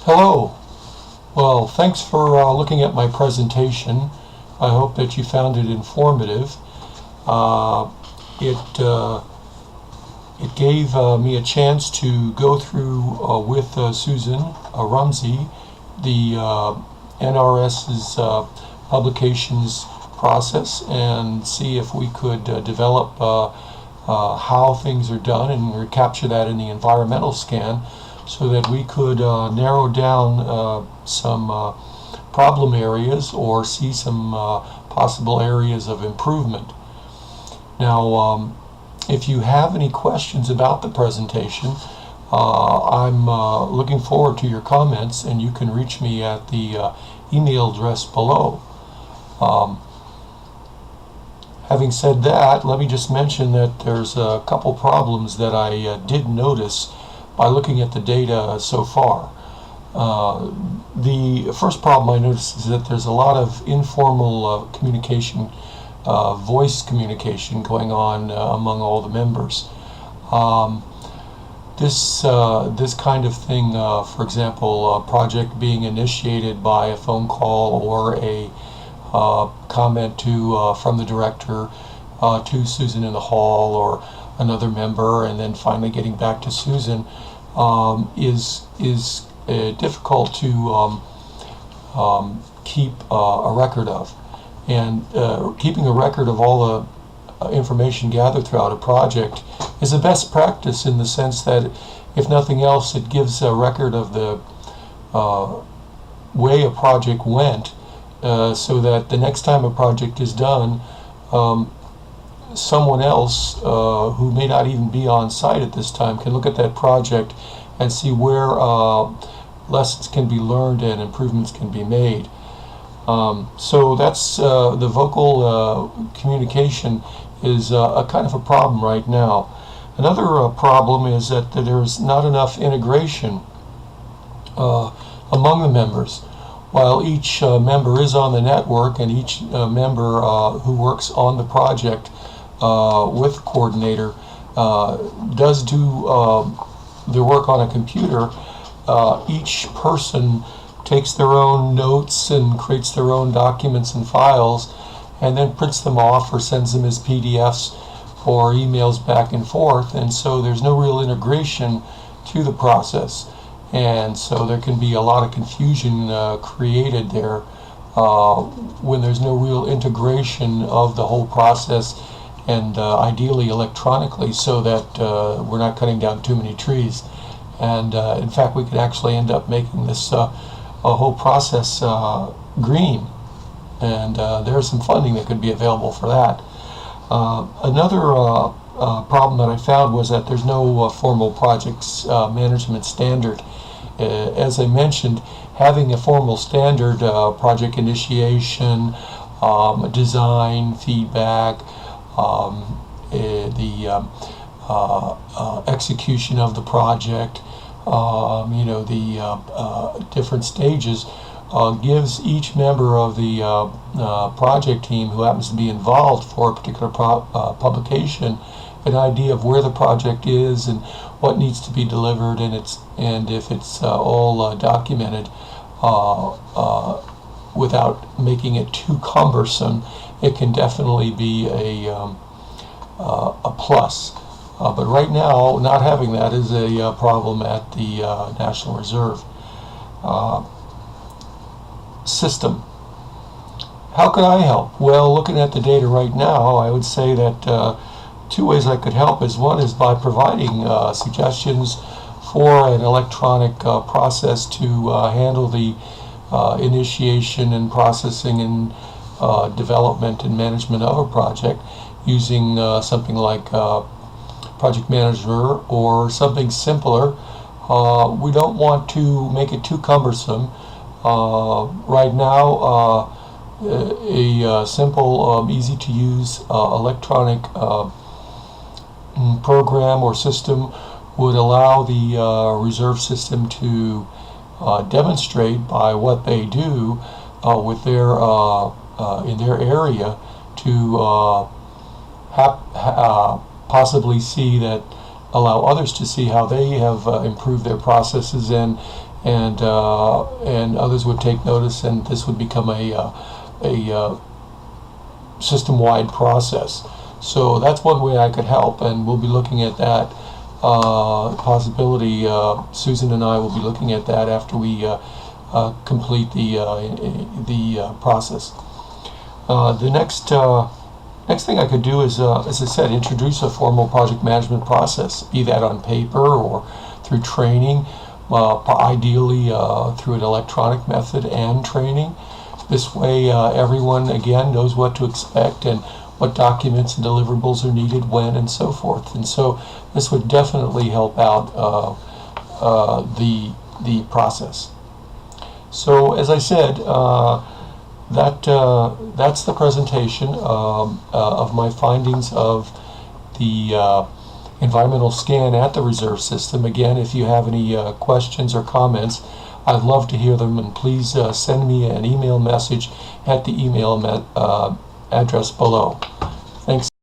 Hello. Well, thanks for looking at my presentation. I hope that you found it informative. It gave me a chance to go through with Susan Rumsey the NRS's publications process and see if we could develop how things are done and recapture that in the environmental scan, so that we could narrow down some problem areas or see some possible areas of improvement. Now, if you have any questions about the presentation, I'm looking forward to your comments, and you can reach me at the email address below. Having said that, let me just mention that there's a couple problems that I did notice by looking at the data so far. The first problem I noticed is that there's a lot of informal communication, voice communication going on among all the members. This kind of thing, for example, a project being initiated by a phone call or a comment from the director to Susan in the hall or another member, and then finally getting back to Susan, is difficult to keep a record of. And keeping a record of all the information gathered throughout a project is a best practice, in the sense that, if nothing else, it gives a record of the way a project went, so that the next time a project is done, someone else who may not even be on site at this time can look at that project and see where lessons can be learned and improvements can be made. So that's the vocal communication is a kind of a problem right now. Another problem is that there's not enough integration among the members. While each member is on the network, and each member who works on the project with the coordinator does do their work on a computer, each person takes their own notes and creates their own documents and files, and then prints them off or sends them as PDFs or emails back and forth, and so there's no real integration to the process. And so there can be a lot of confusion created there when there's no real integration of the whole process, and ideally electronically, so that we're not cutting down too many trees. And in fact, we could actually end up making this whole process green, and there's some funding that could be available for that. Another problem that I found was that there's no formal projects management standard. As I mentioned, having a formal standard, project initiation, design, feedback, the execution of the project, the different stages, gives each member of the project team who happens to be involved for a particular publication an idea of where the project is and what needs to be delivered, and if it's all documented without making it too cumbersome, it can definitely be a plus. But right now, not having that is a problem at the National Reserve system. How can I help? Well, looking at the data right now, I would say that two ways I could help is, one is by providing suggestions for an electronic process to handle the initiation and processing and development and management of a project, using something like Project Manager or something simpler. We don't want to make it too cumbersome. Right now, a simple, easy to use electronic program or system would allow the reserve system to demonstrate by what they do with their in their area, to possibly see that, allow others to see how they have improved their processes and and others would take notice, and this would become a system-wide process. So that's one way I could help, and we'll be looking at that possibility. Susan and I will be looking at that after we complete the process. The next thing I could do is, as I said, introduce a formal project management process, be that on paper or through training, ideally through an electronic method and training. This way everyone, again, knows what to expect and what documents and deliverables are needed when and so forth. And so this would definitely help out the process. So as I said, that's the presentation of my findings of the environmental scan at the reserve system. Again, if you have any questions or comments, I'd love to hear them, and please send me an email message at the email address below. Thanks.